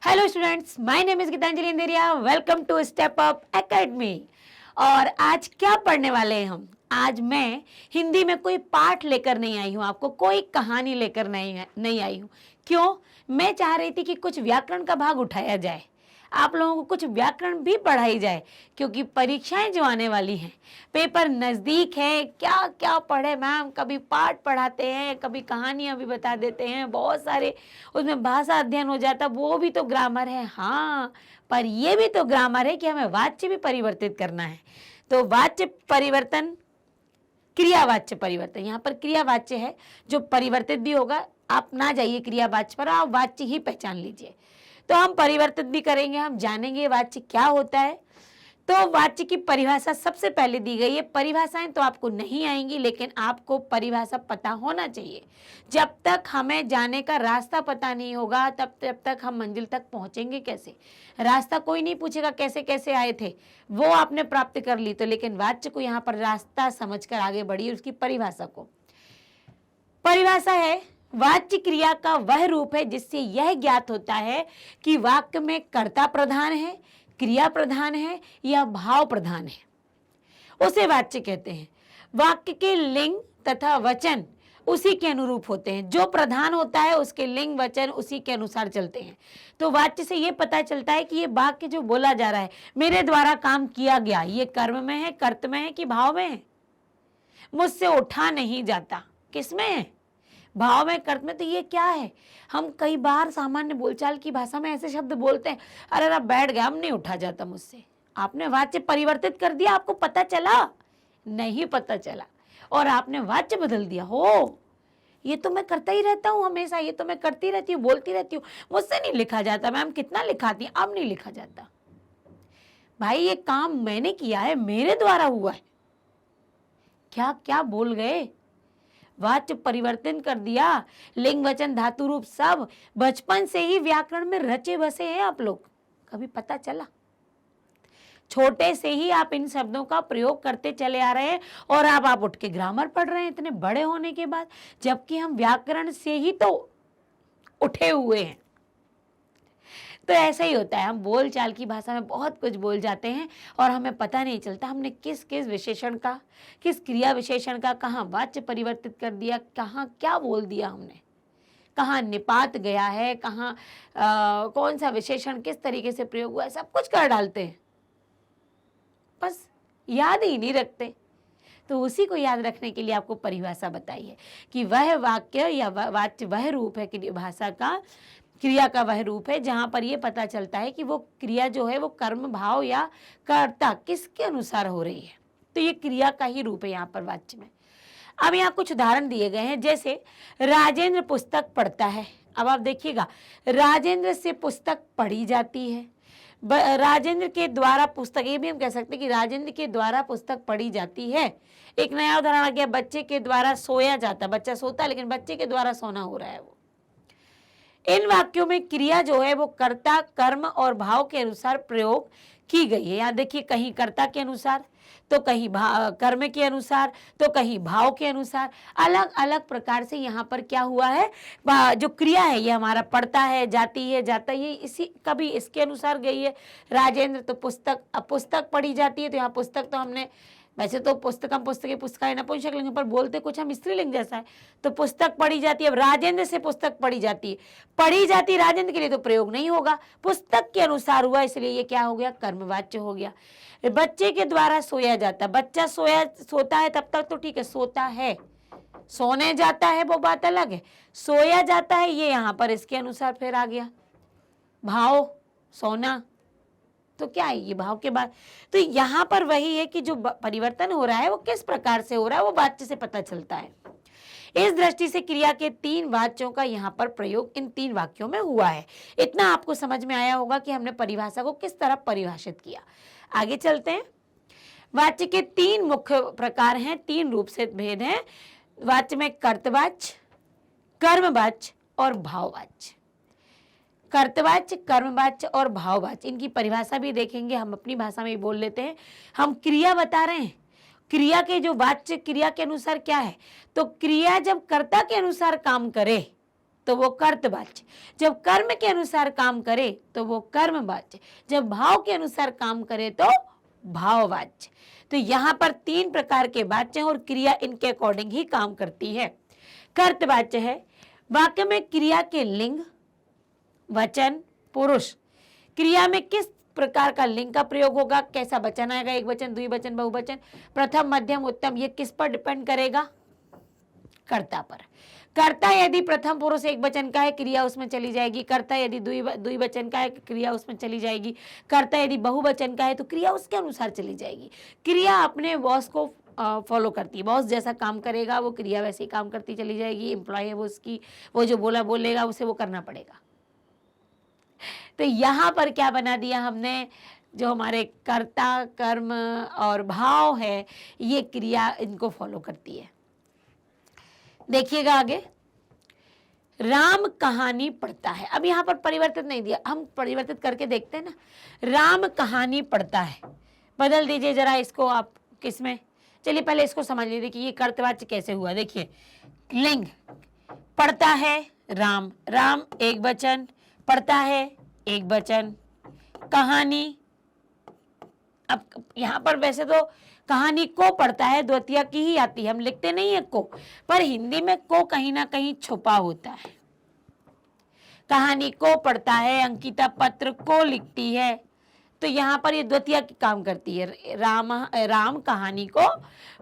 Hello students, my name is Gitanjali Inderia. Welcome to step up academy. और आज क्या पढ़ने वाले हैं हम? आज मैं हिंदी में कोई पाठ लेकर नहीं आई हूँ, आपको कोई कहानी लेकर नहीं आई हूँ। क्यों? मैं चाह रही थी कि कुछ व्याकरण का भाग उठाया जाए, आप लोगों को कुछ व्याकरण भी पढ़ाई जाए, क्योंकि परीक्षाएं जो आने वाली हैं, पेपर नज़दीक है। क्या क्या पढ़े मैम, कभी पाठ पढ़ाते हैं, कभी कहानियां भी बता देते हैं, बहुत सारे उसमें भाषा अध्ययन हो जाता, वो भी तो ग्रामर है। हाँ, पर ये भी तो ग्रामर है कि हमें वाच्य भी परिवर्तित करना है। तो वाच्य परिवर्तन, क्रियावाच्य परिवर्तन, यहाँ पर क्रियावाच्य है जो परिवर्तित भी होगा। आप ना जाइए क्रियावाच्य पर, आप वाच्य ही पहचान लीजिए। तो हम परिवर्तित भी करेंगे, हम जानेंगे वाच्य क्या होता है। तो वाच्य की परिभाषा सबसे पहले दी गई है। परिभाषाएं तो आपको नहीं आएंगी, लेकिन आपको परिभाषा पता होना चाहिए। जब तक हमें जाने का रास्ता पता नहीं होगा, तब तक हम मंजिल तक पहुंचेंगे कैसे? रास्ता कोई नहीं पूछेगा कैसे कैसे आए थे, वो आपने प्राप्त कर ली तो, लेकिन वाच्य को यहाँ पर रास्ता समझकर आगे बढ़िए उसकी परिभाषा को। परिभाषा है, वाच्य क्रिया का वह रूप है जिससे यह ज्ञात होता है कि वाक्य में कर्ता प्रधान है, क्रिया प्रधान है या भाव प्रधान है, उसे वाच्य कहते हैं। वाक्य के लिंग तथा वचन उसी के अनुरूप होते हैं। जो प्रधान होता है उसके लिंग वचन उसी के अनुसार चलते हैं। तो वाच्य से ये पता चलता है कि ये वाक्य जो बोला जा रहा है, मेरे द्वारा काम किया गया, ये कर्म में है, कर्त में है कि भाव में है? मुझसे उठा नहीं जाता, किसमें है? भाव में, कर्त में। तो ये क्या है? हम कई बार सामान्य बोलचाल की भाषा में ऐसे शब्द बोलते हैं, अरे अब बैठ गया, अब नहीं उठा जाता मुझसे। आपने वाच्य परिवर्तित कर दिया, आपको पता चला? नहीं पता चला, और आपने वाच्य बदल दिया। हो, ये तो मैं करता ही रहता हूँ हमेशा, ये तो मैं करती रहती हूँ, बोलती रहती हूँ, मुझसे नहीं लिखा जाता। मैम कितना लिखाती है, अब नहीं लिखा जाता। भाई ये काम मैंने किया है, मेरे द्वारा हुआ है। क्या क्या बोल गए? वाच्य परिवर्तन कर दिया, लिंग वचन धातु रूप सब बचपन से ही व्याकरण में रचे बसे हैं आप लोग, कभी पता चला? छोटे से ही आप इन शब्दों का प्रयोग करते चले आ रहे हैं, और अब आप उठ के ग्रामर पढ़ रहे हैं इतने बड़े होने के बाद, जबकि हम व्याकरण से ही तो उठे हुए हैं। तो ऐसा ही होता है, हम बोल चाल की भाषा में बहुत कुछ बोल जाते हैं और हमें पता नहीं चलता हमने किस किस विशेषण का, किस क्रिया विशेषण का कहाँ वाच्य परिवर्तित कर दिया, कहाँ क्या बोल दिया हमने, कहाँ निपात गया है, कहाँ कौन सा विशेषण किस तरीके से प्रयोग हुआ है, सब कुछ कर डालते हैं, बस याद ही नहीं रखते। तो उसी को याद रखने के लिए आपको परिभाषा बताई है कि वह वाक्य या वाच्य वह रूप है कि भाषा का, क्रिया का वह रूप है जहां पर यह पता चलता है कि वो क्रिया जो है वो कर्म, भाव या कर्ता किसके अनुसार हो रही है। तो ये क्रिया का ही रूप है यहाँ पर वाच्य में। अब यहाँ कुछ उदाहरण दिए गए हैं, जैसे राजेंद्र पुस्तक पढ़ता है। अब आप देखिएगा, राजेंद्र से पुस्तक पढ़ी जाती है, राजेंद्र के द्वारा पुस्तक, ये भी हम कह सकते हैं कि राजेंद्र के द्वारा पुस्तक पढ़ी जाती है। एक नया उदाहरण आ गया, बच्चे के द्वारा सोया जाता, बच्चा सोता है लेकिन बच्चे के द्वारा सोना हो रहा है वो। इन वाक्यों में क्रिया जो है वो कर्ता, कर्म और भाव के अनुसार प्रयोग की गई है। यहाँ देखिए, कहीं कर्ता के अनुसार, तो कहीं कर्म के अनुसार, तो कहीं भाव के अनुसार, अलग अलग प्रकार से यहाँ पर क्या हुआ है, जो क्रिया है ये हमारा पढ़ता है, जाती है, जाता है, इसी कभी इसके अनुसार गई है। राजेंद्र तो पुस्तक, अब पुस्तक पढ़ी जाती है, तो यहाँ पुस्तक तो हमने, वैसे तो पुस्तकम पुस्तके पुस्तकाय नपुंसक लिंग, पर बोलते कुछ हम स्त्रीलिंग जैसा है, तो पुस्तक पढ़ी जाती है। अब राजेंद्र से पुस्तक पढ़ी जाती है, पढ़ी जाती राजेंद्र के लिए तो प्रयोग नहीं होगा, पुस्तक के अनुसार हुआ, इसलिए ये क्या हो गया, कर्मवाच्य हो गया। बच्चे के द्वारा सोया जाता, बच्चा सोता है तब तक तो ठीक है, सोता है, सोने जाता है वो बात अलग है, सोया जाता है ये यहाँ पर इसके अनुसार फिर आ गया। भाव, सोना, तो क्या है ये भाव के बाद। तो यहाँ पर वही है कि जो परिवर्तन हो रहा है वो किस प्रकार से हो रहा है, वो वाच्य से पता चलता है। इस दृष्टि से क्रिया के 3 वाच्यों का यहाँ पर प्रयोग इन 3 वाक्यों में हुआ है। इतना आपको समझ में आया होगा कि हमने परिभाषा को किस तरह परिभाषित किया। आगे चलते हैं। वाच्य के 3 मुख्य प्रकार हैं, 3 रूप से भेद हैं। वाच्य में कर्तवाच्य, कर्मवाच्य और भाववाच्य। कर्तवाच्य, कर्मवाच्य और भाववाच्य, इनकी परिभाषा भी देखेंगे, हम अपनी भाषा में ही बोल लेते हैं। हम क्रिया बता रहे हैं, क्रिया के जो वाच्य क्रिया के अनुसार क्या है, तो क्रिया जब कर्ता के अनुसार काम करे तो वो कर्तवाच्य, जब कर्म के अनुसार काम करे तो वो कर्मवाच्य, जब भाव के अनुसार काम करे तो भाववाच्य। तो यहाँ पर 3 प्रकार के वाच्य हैं और क्रिया इनके अकॉर्डिंग ही काम करती है। कर्तवाच्य है, वाक्य में क्रिया के लिंग, वचन, पुरुष, क्रिया में किस प्रकार का लिंग का प्रयोग होगा, कैसा वचन आएगा, एक वचन, द्विवचन, बहुवचन, प्रथम, मध्यम, उत्तम, ये किस पर डिपेंड करेगा, कर्ता पर। कर्ता यदि प्रथम पुरुष एक वचन का है, क्रिया उसमें चली जाएगी। कर्ता यदि द्विवचन का है, क्रिया उसमें चली जाएगी। कर्ता यदि बहुवचन का है तो क्रिया उसके अनुसार चली जाएगी। क्रिया अपने बॉस को फॉलो करती है, बॉस जैसा काम करेगा वो क्रिया वैसे ही काम करती चली जाएगी। एम्प्लॉय है वो उसकी, वो जो बोलेगा उसे वो करना पड़ेगा। तो यहाँ पर क्या बना दिया हमने, जो हमारे कर्ता, कर्म और भाव है, ये क्रिया इनको फॉलो करती है। देखिएगा आगे, राम कहानी पढ़ता है। अब यहाँ पर परिवर्तित नहीं दिया, हम परिवर्तित करके देखते हैं ना। राम कहानी पढ़ता है, बदल दीजिए जरा इसको आप किसमें। चलिए पहले इसको समझ लीजिए कि ये कर्तवाच्य कैसे हुआ। देखिए, लिंग, पढ़ता है राम, राम एक वचन, पढ़ता है एक वचन, कहानी, अब यहाँ पर वैसे तो कहानी को पढ़ता है, द्वितीया की ही आती है, हम लिखते नहीं है को, पर हिंदी में को कहीं ना कहीं छुपा होता है। कहानी को पढ़ता है, अंकिता पत्र को लिखती है, तो यहाँ पर ये द्वितीया की काम करती है। राम कहानी को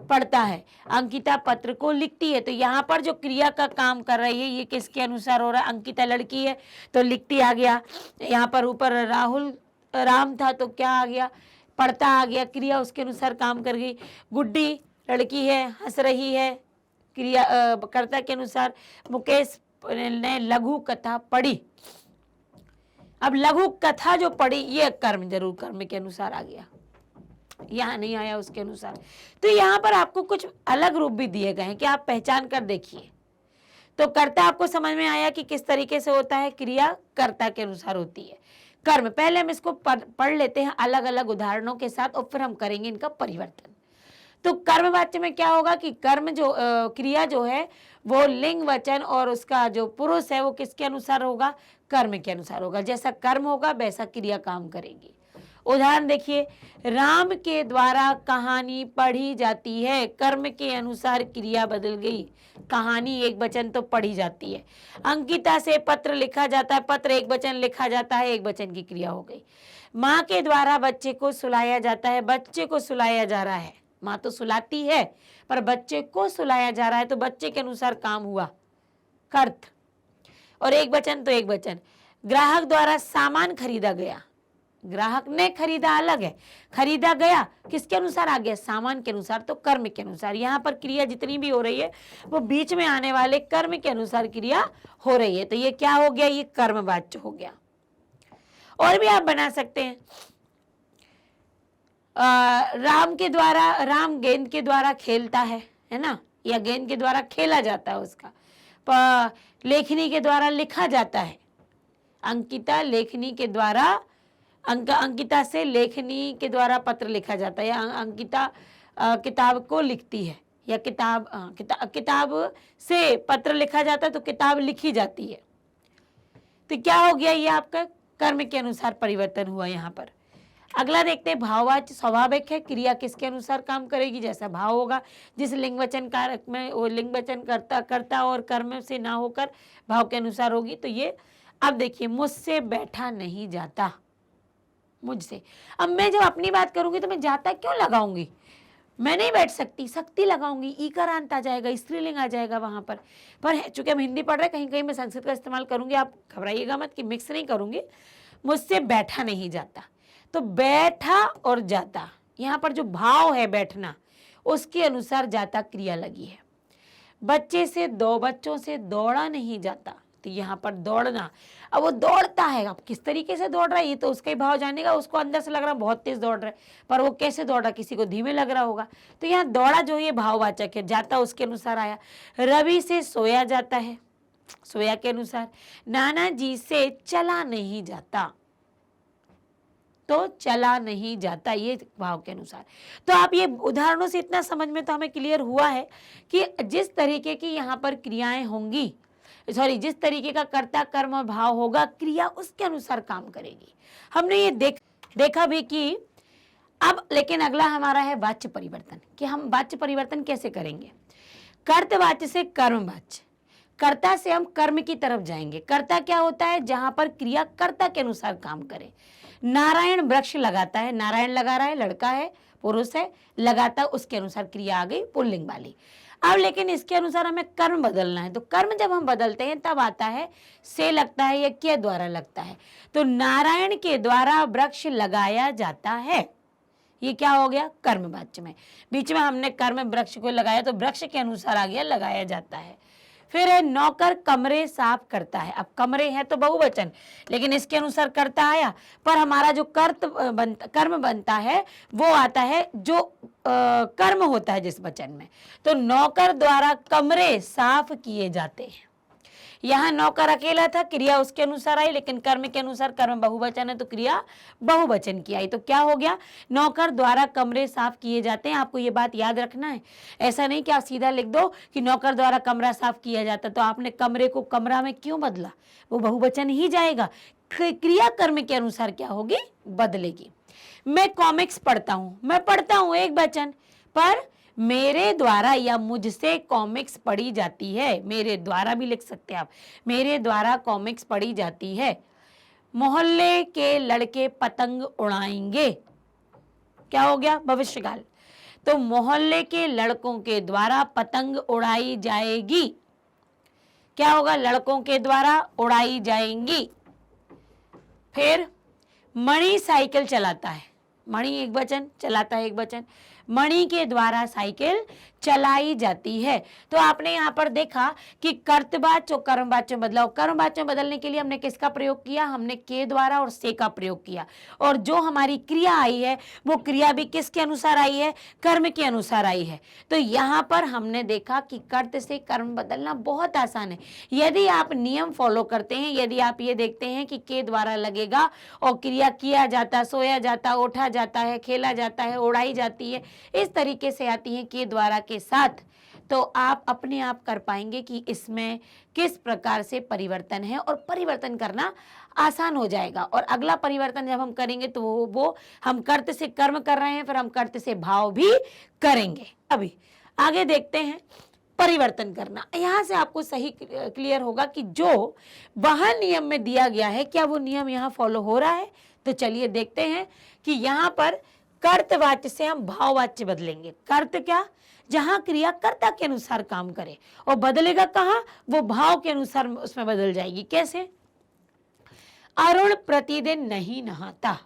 पढ़ता है, अंकिता पत्र को लिखती है, तो यहाँ पर जो क्रिया का काम कर रही है ये किसके अनुसार हो रहा है, अंकिता लड़की है तो लिखती आ गया, यहाँ पर ऊपर राहुल राम था तो क्या आ गया, पढ़ता आ गया, क्रिया उसके अनुसार काम कर गई। गुड्डी लड़की है, हंस रही है, क्रिया कर्ता के अनुसार। मुकेश ने लघु कथा पढ़ी, अब लघु कथा जो पढ़ी ये कर्म, जरूर कर्म के अनुसार आ गया, यहाँ नहीं आया उसके अनुसार। तो यहाँ पर आपको कुछ अलग रूप भी दिए गए हैं कि आप पहचान कर देखिए। तो कर्ता आपको समझ में आया कि किस तरीके से होता है, क्रिया कर्ता के अनुसार होती है। कर्म, पहले हम इसको पढ़ लेते हैं अलग अलग उदाहरणों के साथ और फिर हम करेंगे इनका परिवर्तन। तो कर्म वाच्य में क्या होगा कि कर्म जो क्रिया जो है वो लिंग, वचन और उसका जो पुरुष है वो किसके अनुसार होगा, कर्म के अनुसार होगा। जैसा कर्म होगा वैसा क्रिया काम करेगी। उदाहरण देखिए, राम के द्वारा कहानी पढ़ी जाती है, कर्म के अनुसार क्रिया बदल गई, कहानी एक वचन तो पढ़ी जाती है। अंकिता से पत्र लिखा जाता है, पत्र एक वचन लिखा जाता है, एक वचन की क्रिया हो गई। माँ के द्वारा बच्चे को सुलाया जाता है, बच्चे को सुलाया जा रहा है, माँ तो सुलाती है पर बच्चे को सुलाया जा रहा है, तो बच्चे के अनुसार काम हुआ, कर्त, और एक वचन तो एक वचन। ग्राहक द्वारा सामान खरीदा गया, ग्राहक ने खरीदा अलग है, खरीदा गया किसके अनुसार आ गया, सामान के अनुसार, तो कर्म के अनुसार। यहाँ पर क्रिया जितनी भी हो रही है वो बीच में आने वाले कर्म के अनुसार क्रिया हो रही है, तो ये क्या हो गया, ये कर्मवाच्य हो गया। और भी आप बना सकते हैं, राम गेंद के द्वारा खेलता है ना, या गेंद के द्वारा खेला जाता है उसका। लेखनी के द्वारा लिखा जाता है, अंकिता लेखनी के द्वारा, अंकिता से लेखनी के द्वारा पत्र लिखा जाता है, या अंकिता किताब को लिखती है, या किताब से पत्र लिखा जाता है तो किताब लिखी जाती है। तो क्या हो गया, ये आपका कर्म के अनुसार परिवर्तन हुआ यहाँ पर। अगला देखते हैं, भाववाच्य। स्वाभाविक है क्रिया किसके अनुसार काम करेगी, जैसा भाव होगा, जिस लिंग वचन कारक में वो लिंग वचन करता और कर्म से ना होकर भाव के अनुसार होगी। तो ये अब देखिए, मुझसे बैठा नहीं जाता, मुझसे, अब मैं जब अपनी बात करूंगी तो मैं जाता क्यों लगाऊंगी, मैं नहीं बैठ सकती, शक्ति लगाऊंगी, ईकारांत आ जाएगा, स्त्रीलिंग आ जाएगा वहां पर चूंकि हम हिंदी पढ़ रहे हैं, कहीं कहीं मैं संस्कृत का इस्तेमाल करूंगी, आप घबराइएगा मत कि मिक्स नहीं करूंगी। मुझसे बैठा नहीं जाता, तो बैठा और जाता, यहाँ पर जो भाव है बैठना उसके अनुसार जाता क्रिया लगी है। बच्चों से दौड़ा नहीं जाता, तो यहाँ पर दौड़ना, अब वो दौड़ता है, अब किस तरीके से दौड़ रहा है ये तो उसका ही भाव जानेगा, उसको अंदर से लग रहा है बहुत तेज दौड़ रहा है, पर वो कैसे दौड़ रहा, किसी को धीमे लग रहा होगा। तो यहाँ दौड़ा जो ये भाववाचक है, जाता उसके अनुसार आया। रवि से सोया जाता है, सोया के अनुसार। नाना जी से चला नहीं जाता, तो चला नहीं जाता, ये भाव के अनुसार। तो आप ये उदाहरणों से इतना समझ में तो हमें क्लियर हुआ है कि जिस तरीके की यहाँ पर क्रियाएं होंगी सॉरी जिस तरीके का कर्ता कर्म और भाव होगा, क्रिया उसके अनुसार काम करेगी। हमने ये देखा भी कि अब लेकिन अगला हमारा है वाच्य परिवर्तन, कि हम वाच्य परिवर्तन कैसे करेंगे। कर्तवाच्य से कर्मवाच्य, कर्ता से हम कर्म की तरफ जाएंगे। कर्ता क्या होता है, जहां पर क्रिया कर्ता के अनुसार काम करे। नारायण वृक्ष लगाता है, नारायण लगा रहा है, लड़का है, पुरुष है, लगाता, उसके अनुसार क्रिया आ गई पुल्लिंग वाली। अब लेकिन इसके अनुसार हमें कर्म बदलना है, तो कर्म जब हम बदलते हैं तब आता है से लगता है या के द्वारा लगता है। तो नारायण के द्वारा वृक्ष लगाया जाता है, ये क्या हो गया, कर्मवाच्य में। बीच में हमने कर्म वृक्ष को लगाया तो वृक्ष के अनुसार आ गया लगाया जाता है। फिर है नौकर कमरे साफ करता है। अब कमरे हैं तो बहुवचन, लेकिन इसके अनुसार करता आया, पर हमारा जो कर्म बनता है वो आता है जो कर्म होता है जिस वचन में। तो नौकर द्वारा कमरे साफ किए जाते हैं। यहाँ नौकर अकेला था, क्रिया उसके अनुसार आई, लेकिन कर्म के अनुसार, कर्म बहुवचन है तो क्रिया बहुवचन की आई। तो क्या हो गया, नौकर द्वारा कमरे साफ किए जाते हैं। आपको ये बात याद रखना है, ऐसा नहीं कि आप सीधा लिख दो कि नौकर द्वारा कमरा साफ किया जाता, तो आपने कमरे को कमरा में क्यों बदला, वो बहुवचन ही जाएगा। क्रिया कर्म के अनुसार क्या होगी, बदलेगी। मैं कॉमिक्स पढ़ता हूं, मैं पढ़ता हूं एक वचन, पर मेरे द्वारा या मुझसे कॉमिक्स पढ़ी जाती है, मेरे द्वारा भी लिख सकते हैं आप, मेरे द्वारा कॉमिक्स पढ़ी जाती है। मोहल्ले के लड़के पतंग उड़ाएंगे, क्या हो गया, भविष्यकाल। तो मोहल्ले के लड़कों के द्वारा पतंग उड़ाई जाएगी, क्या होगा, लड़कों के द्वारा उड़ाई जाएंगी। फिर मणि साइकिल चलाता है, मणि एक वचन, चलाता है एक वचन, मणि के द्वारा साइकिल चलाई जाती है। तो आपने यहाँ पर देखा कि कर्तवाच्य और कर्मवाच्य बदलाव। कर्मवाच्य बदलने के लिए हमने किसका प्रयोग किया, हमने के द्वारा और से का प्रयोग किया, और जो हमारी क्रिया आई है वो क्रिया भी किसके अनुसार आई है, कर्म के अनुसार आई है। तो यहाँ पर हमने देखा कि कर्त से कर्म बदलना बहुत आसान है यदि आप नियम फॉलो करते हैं। यदि आप ये देखते हैं कि के द्वारा लगेगा और क्रिया किया जाता, सोया जाता, उठा जाता है, खेला जाता है, उड़ाई जाती है, इस तरीके से आती है के द्वारा के साथ, तो आप अपने आप कर पाएंगे कि इसमें किस प्रकार से परिवर्तन है, और परिवर्तन करना आसान हो जाएगा। और अगला परिवर्तन जब हम करेंगे तो वो हम कर्त से कर्म कर रहे हैं, फिर हम कर्त से भाव भी करेंगे। अभी आगे देखते हैं परिवर्तन करना। यहां से आपको सही क्लियर होगा कि जो वहां नियम में दिया गया है क्या वो नियम यहाँ फॉलो हो रहा है। तो चलिए देखते हैं कि यहाँ पर कर्तवाच्य से हम भाववाच्य बदलेंगे। कर्त क्या, जहां क्रिया कर्ता के अनुसार काम करे, और बदलेगा कहाँ, वो भाव के अनुसार उसमें बदल जाएगी। कैसे, अरुण प्रतिदिन नहीं नहाता,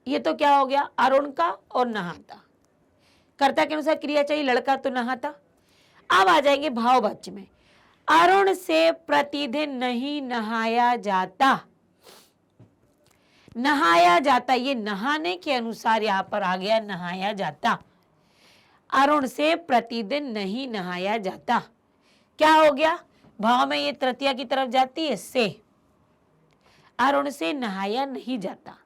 ये तो क्या हो गया, अरुण का और नहाता, कर्ता के अनुसार क्रिया चाहिए, लड़का तो नहाता। अब आ जाएंगे भाववाच्य में, अरुण से प्रतिदिन नहीं नहाया जाता, नहाया जाता, ये नहाने के अनुसार यहां पर आ गया नहाया जाता। अरुण से प्रतिदिन नहीं नहाया जाता, क्या हो गया, भाव में ये तृतीया की तरफ जाती है से, अरुण से नहाया नहीं जाता।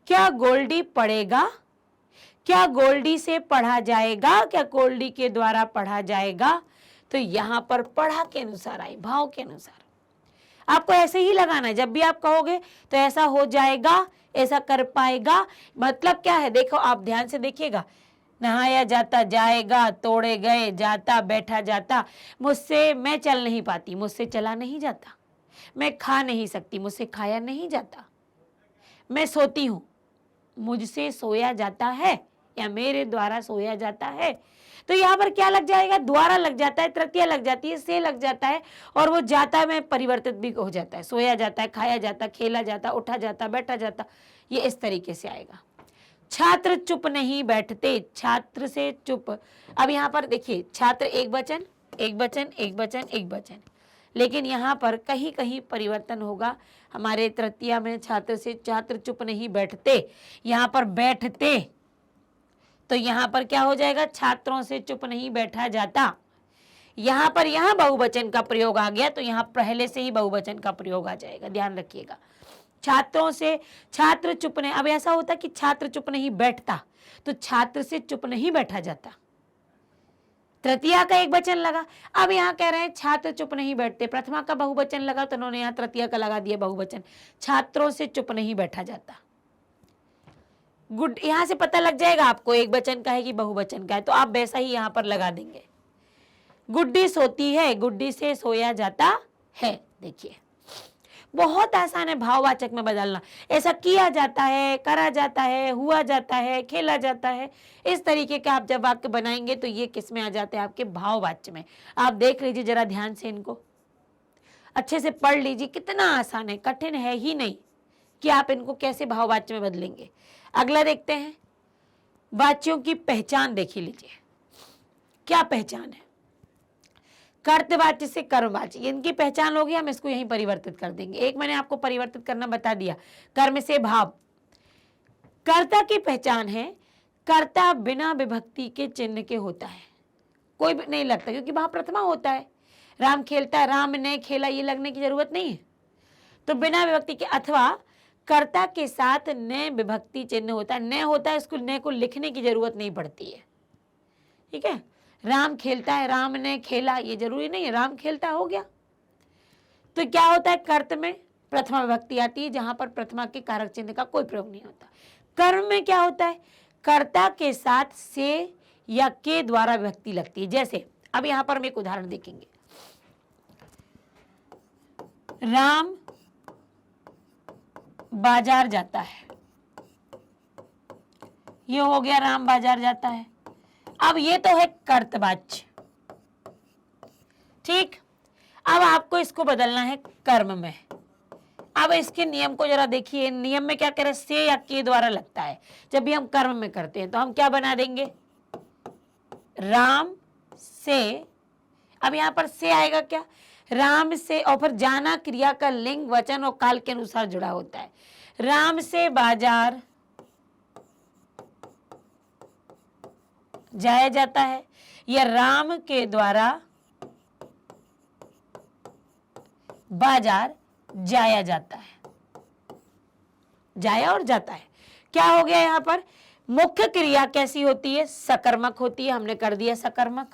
क्या गोल्डी पढ़ेगा, क्या गोल्डी से पढ़ा जाएगा, क्या गोल्डी के द्वारा पढ़ा जाएगा। तो यहां पर पढ़ा के अनुसार आई, भाव के अनुसार। आपको ऐसे ही लगाना है, जब भी आप कहोगे तो ऐसा हो जाएगा, ऐसा कर पाएगा, मतलब क्या है, देखो आप ध्यान से देखिएगा, नहाया जाता, जाएगा, तोड़े गए, जाता, बैठा जाता। मुझसे मैं चल नहीं पाती, मुझसे चला नहीं जाता। मैं खा नहीं सकती, मुझसे खाया नहीं जाता। मैं सोती हूं, मुझसे सोया जाता है, या मेरे द्वारा सोया जाता है। तो यहाँ पर क्या लग जाएगा, द्वारा लग जाता है, तृतीया लग जाती है, से लग जाता है, और वो जाता में परिवर्तित भी हो जाता है, सोया जाता है, खाया जाता, खेला जाता, उठा जाता, बैठा जाता, ये इस तरीके से आएगा। छात्र चुप नहीं बैठते, छात्र से चुप। अब यहाँ पर देखिए, छात्र एक वचन, एक वचन, एक वचन, एक वचन, लेकिन यहाँ पर कहीं कहीं परिवर्तन होगा। हमारे तृतीया में छात्र से छात्र चुप नहीं बैठते, यहाँ पर बैठते, तो यहाँ पर क्या हो जाएगा, छात्रों से चुप नहीं बैठा जाता। यहाँ पर यहाँ बहुवचन का प्रयोग आ गया, तो यहाँ पहले से ही बहुवचन का प्रयोग आ जाएगा, ध्यान रखिएगा। छात्रों से छात्र चुप नहीं, अब ऐसा होता कि छात्र चुप नहीं बैठता, तो छात्र से चुप नहीं बैठा जाता, तृतीया का एक वचन लगा। अब यहाँ कह रहे हैं छात्र चुप नहीं बैठते, प्रथमा का बहुवचन लगा तो उन्होंने यहाँ तृतीया का लगा दिया बहुवचन, छात्रों से चुप नहीं बैठा जाता। गुड, यहां से पता लग जाएगा आपको एक वचन का है कि बहुवचन का है, तो आप वैसा ही यहां पर लगा देंगे। गुड्डी सोती है, गुड्डी से सोया जाता है। देखिए बहुत आसान है भाववाचक में बदलना। ऐसा किया जाता है, करा जाता है, हुआ जाता है, खेला जाता है, इस तरीके का आप जब वाक्य बनाएंगे तो ये किस में आ जाते हैं, आपके भाववाच्य में। आप देख लीजिए जरा ध्यान से, इनको अच्छे से पढ़ लीजिए, कितना आसान है, कठिन है ही नहीं कि आप इनको कैसे भाववाच्य में बदलेंगे। अगला देखते हैं, वाच्यों की पहचान देख लीजिए, क्या पहचान है। कर्तवाच्य से कर्मवाच्य, इनकी पहचान होगी, हम इसको यहीं परिवर्तित कर देंगे। एक मैंने आपको परिवर्तित करना बता दिया, कर्म से भाव। कर्ता की पहचान है, कर्ता बिना विभक्ति के चिन्ह के होता है, कोई भी नहीं लगता, क्योंकि वहां प्रथमा होता है। राम खेलता है, राम ने खेला, ये लगने की जरूरत नहीं है, तो बिना विभक्ति के। अथवा कर्ता के साथ न विभक्ति चिन्ह होता है, न होता है, इसको न को लिखने की जरूरत नहीं पड़ती है। ठीक है, राम खेलता है, राम ने खेला, ये जरूरी नहीं है, राम खेलता हो गया। तो क्या होता है, कर्त में प्रथमा विभक्ति आती है, जहां पर प्रथमा के कारक चिन्ह का कोई प्रयोग नहीं होता। कर्म में क्या होता है, कर्ता के साथ से या के द्वारा विभक्ति लगती है। जैसे अब यहां पर हम एक उदाहरण देखेंगे, राम बाजार जाता है, ये हो गया राम बाजार जाता है। अब ये तो है कर्तवाच्य, ठीक। अब आपको इसको बदलना है कर्म में। अब इसके नियम को जरा देखिए, नियम में क्या कह रहे हैं, से या के द्वारा लगता है। जब भी हम कर्म में करते हैं तो हम क्या बना देंगे, राम से। अब यहां पर से आएगा क्या, राम से, और फिर जाना क्रिया का लिंग वचन और काल के अनुसार जुड़ा होता है। राम से बाजार जाया जाता है, या राम के द्वारा बाजार जाया जाता है। जाया और जाता है, क्या हो गया यहां पर, मुख्य क्रिया कैसी होती है, सकर्मक होती है, हमने कर दिया सकर्मक।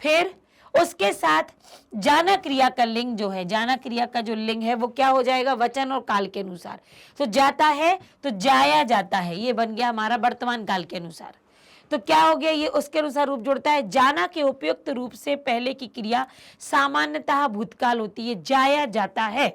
फिर उसके साथ जाना क्रिया का लिंग जो है, जाना क्रिया का जो लिंग है वो क्या हो जाएगा, वचन और काल के अनुसार। तो जाता है तो जाया जाता है, ये बन गया हमारा वर्तमान काल के अनुसार। तो क्या हो गया, ये उसके अनुसार रूप जोड़ता है। जाना के उपयुक्त रूप से पहले की क्रिया सामान्यतः भूतकाल होती है, जाया जाता है।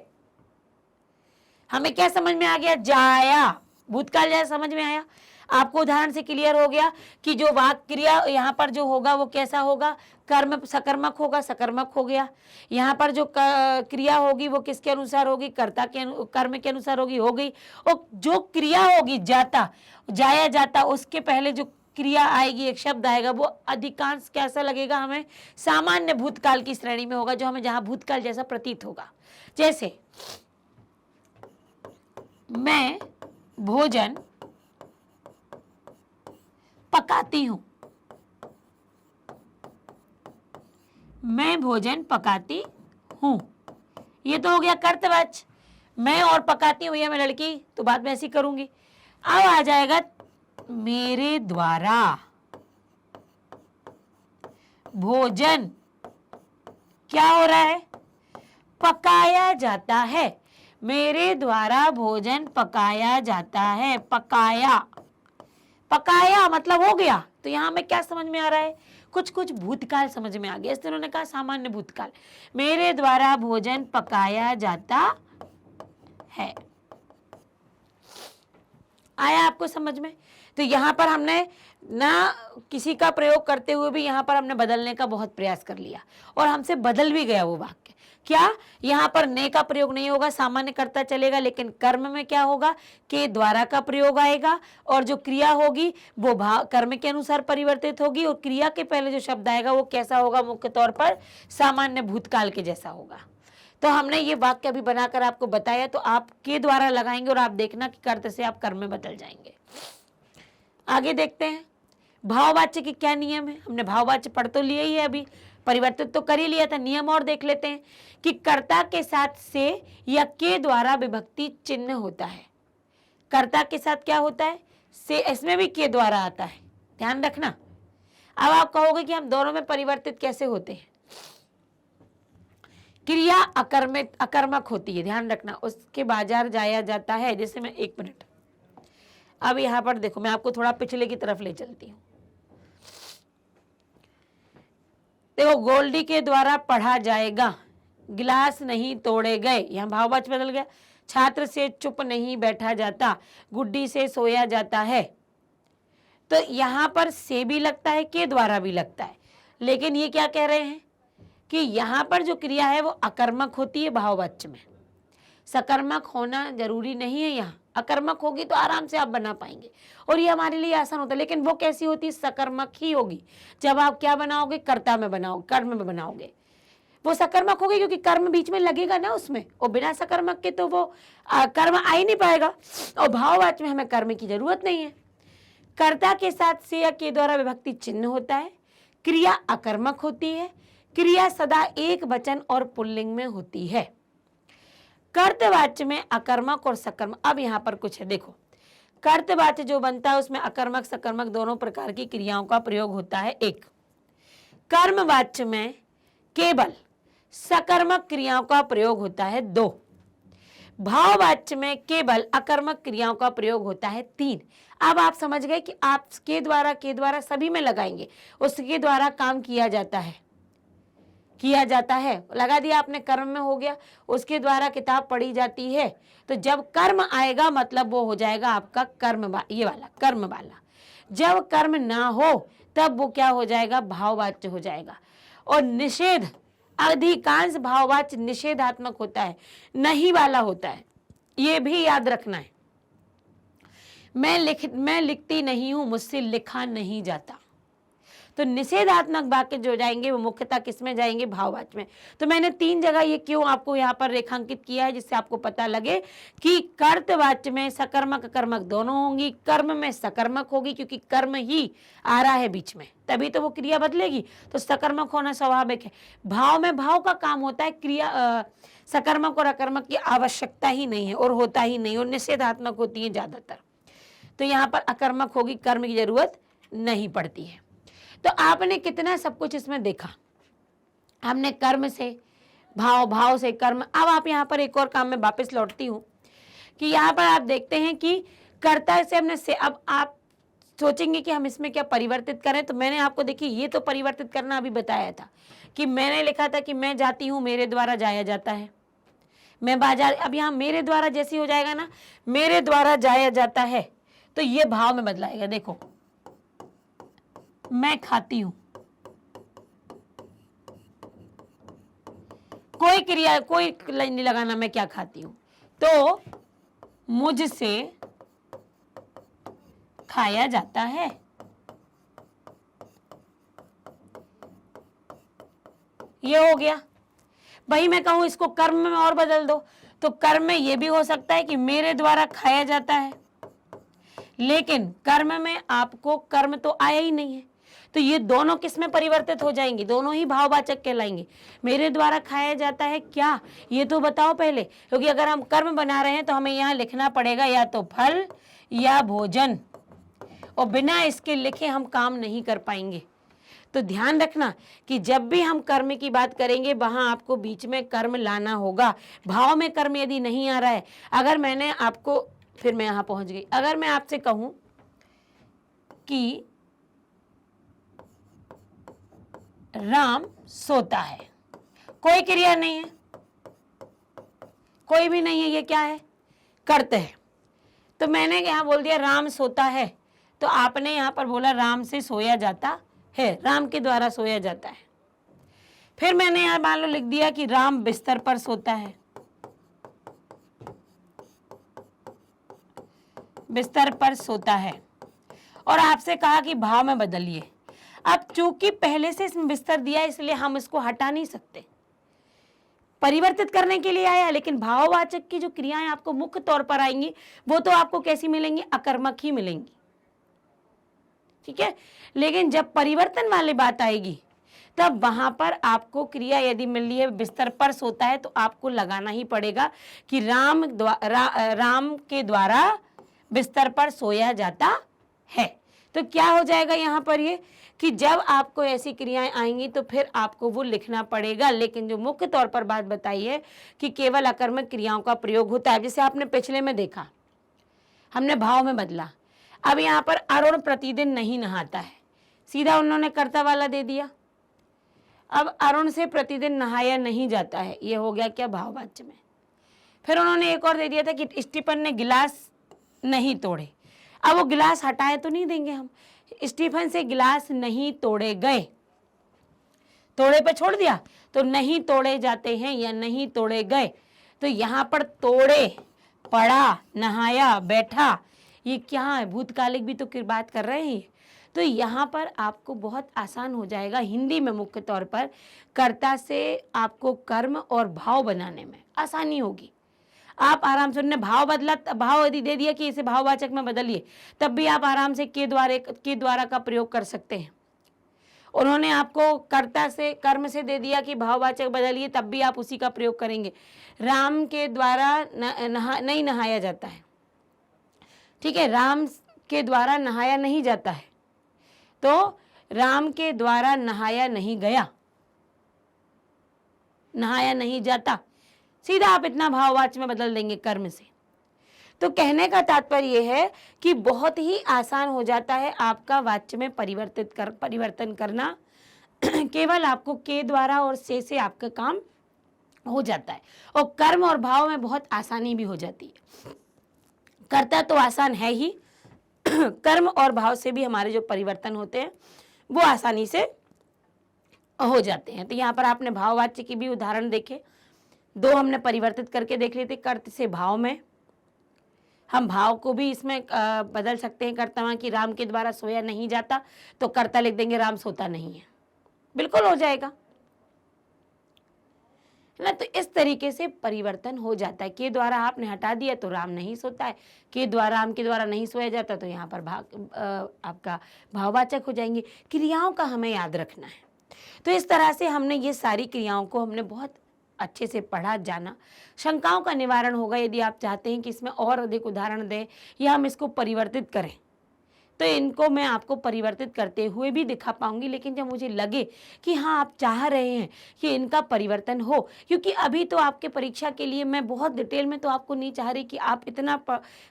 हमें क्या समझ में आ गया, जाया, भूतकाल जाया समझ में आया आपको। उदाहरण से क्लियर हो गया कि जो वाक्य क्रिया यहाँ पर जो होगा वो कैसा होगा, कर्म सकर्मक होगा, सकर्मक हो गया। यहाँ पर जो क्रिया होगी वो किसके अनुसार होगी, कर्ता के कर्म के अनुसार होगी, हो गई। और जो क्रिया होगी जाता, जाया जाता, उसके पहले जो क्रिया आएगी, एक शब्द आएगा, वो अधिकांश कैसा लगेगा हमें, सामान्य भूतकाल की श्रेणी में होगा, जो हमें जहां भूतकाल जैसा प्रतीत होगा। जैसे मैं भोजन पकाती हूं, मैं भोजन पकाती हूं, ये तो हो गया कर्तवाच्य। मैं और पकाती हूं, या मैं लड़की, तो बात मैं ऐसी करूंगी। अब आ जाएगा मेरे द्वारा भोजन क्या हो रहा है, पकाया जाता है। मेरे द्वारा भोजन पकाया जाता है, पकाया, पकाया मतलब हो गया। तो यहां में क्या समझ में आ रहा है, कुछ कुछ भूतकाल समझ में आ गया, इसलिए उन्होंने कहा सामान्य भूतकाल। मेरे द्वारा भोजन पकाया जाता है, आया आपको समझ में। तो यहां पर हमने ना किसी का प्रयोग करते हुए भी यहां पर हमने बदलने का बहुत प्रयास कर लिया, और हमसे बदल भी गया वो वाक्य। क्या, यहां पर ने का प्रयोग नहीं होगा, सामान्य कर्ता चलेगा, लेकिन कर्म में क्या होगा, के द्वारा का प्रयोग आएगा, और जो क्रिया होगी वो कर्म के अनुसार परिवर्तित होगी, और क्रिया के पहले जो शब्द आएगा वो कैसा होगा, मुख्य तौर पर सामान्य भूतकाल के जैसा होगा। तो हमने ये वाक्य अभी बनाकर आपको बताया, तो आप के द्वारा लगाएंगे और आप देखना कि कर्त से आप कर्म में बदल जाएंगे। आगे देखते हैं भाववाच्य के क्या नियम है। हमने भाववाच्य पढ़ तो लिया ही है, अभी परिवर्तित तो कर ही लिया था, नियम और देख लेते हैं कि कर्ता के साथ से या के द्वारा विभक्ति चिन्ह होता है। कर्ता के साथ क्या होता है, से, इसमें भी के द्वारा आता है, ध्यान रखना। अब आप कहोगे कि हम दोनों में परिवर्तित कैसे होते हैं। क्रिया अकर्मक होती है, ध्यान रखना, उसके बाजार जाया जाता है। जैसे मैं 1 मिनट, अब यहां पर देखो, मैं आपको थोड़ा पिछले की तरफ ले चलती हूं। देखो, गोल्डी के द्वारा पढ़ा जाएगा, गिलास नहीं तोड़े गए, यहां भाववाचक बदल गया। छात्र से चुप नहीं बैठा जाता, गुड्डी से सोया जाता है। तो यहां पर से भी लगता है, के द्वारा भी लगता है, लेकिन ये क्या कह रहे हैं कि यहां पर जो क्रिया है वो अकर्मक होती है भाववाच्य में, सकर्मक होना जरूरी नहीं है। यहाँ अकर्मक होगी तो आराम से आप बना पाएंगे और ये हमारे लिए आसान होता है, लेकिन वो कैसी होती है, सकर्मक ही होगी। जब आप क्या बनाओगे, कर्ता में बनाओगे, कर्म में बनाओगे, वो सकर्मक होगी क्योंकि कर्म बीच में लगेगा ना उसमें, और बिना सकर्मक के तो वो कर्म आ ही नहीं पाएगा। और भाववाच्य में हमें कर्म की जरूरत नहीं है। कर्ता के साथ से या के द्वारा विभक्ति चिन्ह होता है। क्रिया अकर्मक होती है। क्रिया सदा एक वचन और पुल्लिंग में होती है। कर्तवाच्य में अकर्मक और सकर्मक, अब यहां पर कुछ है, देखो, कर्तवाच्य जो बनता है उसमें अकर्मक सकर्मक दोनों प्रकार की क्रियाओं का प्रयोग होता है। एक कर्मवाच्य में केवल सकर्मक क्रियाओं का प्रयोग होता है। 2 भाववाच्य में केवल अकर्मक क्रियाओं का प्रयोग होता है। 3 अब आप समझ गए कि आप के द्वारा सभी में लगाएंगे, उसके द्वारा काम किया जाता है, लगा दिया आपने, कर्म में हो गया, उसके द्वारा किताब पढ़ी जाती है। तो जब कर्म आएगा मतलब वो हो जाएगा आपका ये वाला कर्म वाला। जब कर्म ना हो तब वो क्या हो जाएगा, भाववाच्य हो जाएगा। और निषेध, अधिकांश भाववाच्य निषेधात्मक होता है, नहीं वाला होता है, ये भी याद रखना है। मैं लिखती नहीं हूं, मुझसे लिखा नहीं जाता। तो निषेधात्मक वाक्य जो जाएंगे वो मुख्यतः किसमें जाएंगे, भाववाच्य में। तो मैंने 3 जगह ये क्यों आपको यहाँ पर रेखांकित किया है, जिससे आपको पता लगे कि कर्तवाच्य में सकर्मक अकर्मक दोनों होंगी, कर्म में सकर्मक होगी क्योंकि कर्म ही आ रहा है बीच में, तभी तो वो क्रिया बदलेगी, तो सकर्मक होना स्वाभाविक है। भाव में भाव का काम होता है, क्रिया सकर्मक और अकर्मक की आवश्यकता ही नहीं है और होता ही नहीं, और निषेधात्मक होती है ज्यादातर। तो यहाँ पर अकर्मक होगी, कर्म की जरूरत नहीं पड़ती है। तो आपने कितना सब कुछ इसमें देखा, हमने कर्म से भाव, भाव से कर्म। अब आप यहाँ पर एक और काम में वापस लौटती हूँ कि यहाँ पर आप देखते हैं कि कर्ता से हमने से, अब आप सोचेंगे कि हम इसमें क्या परिवर्तित करें, तो मैंने आपको देखिए ये तो परिवर्तित करना अभी बताया था कि मैंने लिखा था कि मैं जाती हूँ, मेरे द्वारा जाया जाता है, मैं बाजार, अब यहाँ मेरे द्वारा जैसी हो जाएगा ना, मेरे द्वारा जाया जाता है, तो ये भाव में बदलाएगा। देखो, मैं खाती हूं, कोई क्रिया, कोई नहीं लगाना, मैं क्या खाती हूं, तो मुझसे खाया जाता है। ये हो गया। भाई मैं कहूं इसको कर्म में और बदल दो, तो कर्म में ये भी हो सकता है कि मेरे द्वारा खाया जाता है, लेकिन कर्म में आपको कर्म तो आया ही नहीं है, तो ये दोनों किस में परिवर्तित हो जाएंगे, दोनों ही भाववाचक कहलाएंगे। मेरे द्वारा खाया जाता है क्या, ये तो बताओ पहले, क्योंकि अगर हम कर्म बना रहे हैं तो हमें यहाँ लिखना पड़ेगा या तो फल या भोजन, और बिना इसके लिखे हम काम नहीं कर पाएंगे। तो ध्यान रखना कि जब भी हम कर्म की बात करेंगे वहां आपको बीच में कर्म लाना होगा। भाव में कर्म यदि नहीं आ रहा है, अगर मैंने आपको, फिर मैं यहां पहुंच गई, अगर मैं आपसे कहूं कि राम सोता है, कोई क्रिया नहीं है, कोई भी नहीं है, ये क्या है, कर्त है। तो मैंने यहां बोल दिया राम सोता है, तो आपने यहां पर बोला राम से सोया जाता है, राम के द्वारा सोया जाता है। फिर मैंने यहां मान लो लिख दिया कि राम बिस्तर पर सोता है, बिस्तर पर सोता है, और आपसे कहा कि भाव में बदलिए। अब चूंकि पहले से इसमें बिस्तर दिया है इसलिए हम इसको हटा नहीं सकते, परिवर्तित करने के लिए आया, लेकिन भाववाचक की जो क्रियाएं आपको मुख्य तौर पर आएंगी वो तो आपको कैसी मिलेंगी, अकर्मक ही मिलेंगी, ठीक है। लेकिन जब परिवर्तन वाली बात आएगी तब वहां पर आपको क्रिया यदि मिल रही है बिस्तर पर सोता है, तो आपको लगाना ही पड़ेगा कि राम के द्वारा बिस्तर पर सोया जाता है। तो क्या हो जाएगा यहाँ पर ये कि जब आपको ऐसी क्रियाएं आएंगी तो फिर आपको वो लिखना पड़ेगा। लेकिन जो मुख्य तौर पर बात बताई है कि केवल अकर्मक क्रियाओं का प्रयोग होता है। जैसे आपने पिछले में देखा, हमने भाव में बदला। अब यहाँ पर अरुण प्रतिदिन नहीं नहाता है, सीधा उन्होंने कर्ता वाला दे दिया। अब अरुण से प्रतिदिन नहाया नहीं जाता है, ये हो गया क्या, भाववाच्य में। फिर उन्होंने एक और दे दिया था कि स्टीफन ने गिलास नहीं तोड़े। अब वो गिलास हटाए तो नहीं देंगे हम, स्टीफन से गिलास नहीं तोड़े गए, तोड़े पे छोड़ दिया तो नहीं तोड़े जाते हैं या नहीं तोड़े गए। तो यहाँ पर तोड़े, पढ़ा, नहाया, बैठा, ये क्या है, भूतकालिक भी तो बात कर रहे हैं। तो यहाँ पर आपको बहुत आसान हो जाएगा हिंदी में, मुख्य तौर पर कर्ता से आपको कर्म और भाव बनाने में आसानी होगी। आप आराम से, उन्होंने भाव बदला, भाव यदि दे दिया कि इसे भाववाचक में बदलिए, तब भी आप आराम से के द्वारा का प्रयोग कर सकते हैं। उन्होंने आपको कर्ता से कर्म से दे दिया कि भाववाचक बदलिए, तब भी आप उसी का प्रयोग करेंगे। राम के द्वारा नहीं नहाया जाता है, ठीक है, राम के द्वारा नहाया नहीं जाता है, तो राम के द्वारा नहाया नहीं गया, नहाया नहीं जाता, सीधा आप इतना भाववाच्य में बदल देंगे कर्म से। तो कहने का तात्पर्य यह है कि बहुत ही आसान हो जाता है आपका वाच्य में परिवर्तन करना। केवल आपको के द्वारा और से आपका काम हो जाता है, और कर्म और भाव में बहुत आसानी भी हो जाती है। कर्ता तो आसान है ही, कर्म और भाव से भी हमारे जो परिवर्तन होते हैं वो आसानी से हो जाते हैं। तो यहाँ पर आपने भाववाच्य की भी उदाहरण देखे, दो हमने परिवर्तित करके देख लिए थे। कर्त से भाव में हम भाव को भी इसमें बदल सकते हैं। कर्ता कि राम के द्वारा सोया नहीं जाता, तो कर्ता लिख देंगे राम सोता नहीं है, बिल्कुल हो जाएगा ना। तो इस तरीके से परिवर्तन हो जाता है। के द्वारा आपने हटा दिया तो राम नहीं सोता है, के द्वारा राम के द्वारा नहीं सोया जाता, तो यहाँ पर आपका भाववाचक हो जाएंगे। क्रियाओं का हमें याद रखना है। तो इस तरह से हमने ये सारी क्रियाओं को हमने बहुत अच्छे से पढ़ा, जाना। शंकाओं का निवारण होगा यदि आप चाहते हैं कि इसमें और अधिक उदाहरण दें या हम इसको परिवर्तित करें, तो इनको मैं आपको परिवर्तित करते हुए भी दिखा पाऊंगी। लेकिन जब मुझे लगे कि हाँ आप चाह रहे हैं कि इनका परिवर्तन हो, क्योंकि अभी तो आपके परीक्षा के लिए मैं बहुत डिटेल में तो आपको नहीं चाह रही कि आप इतना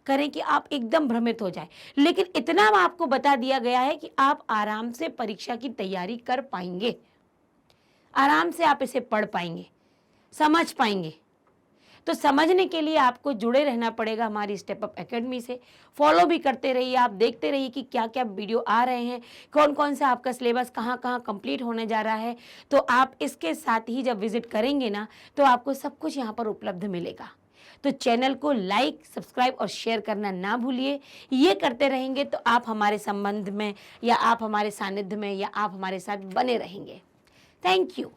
करें कि आप एकदम भ्रमित हो जाए, लेकिन इतना आपको बता दिया गया है कि आप आराम से परीक्षा की तैयारी कर पाएंगे, आराम से आप इसे पढ़ पाएंगे, समझ पाएंगे। तो समझने के लिए आपको जुड़े रहना पड़ेगा हमारी स्टेप अप एकेडमी से। फॉलो भी करते रहिए, आप देखते रहिए कि क्या क्या वीडियो आ रहे हैं, कौन कौन सा आपका सिलेबस कहाँ कहाँ कंप्लीट होने जा रहा है। तो आप इसके साथ ही जब विजिट करेंगे ना, तो आपको सब कुछ यहाँ पर उपलब्ध मिलेगा। तो चैनल को लाइक, सब्सक्राइब और शेयर करना ना भूलिए। ये करते रहेंगे तो आप हमारे संबंध में या आप हमारे सानिध्य में या आप हमारे साथ बने रहेंगे। Thank you.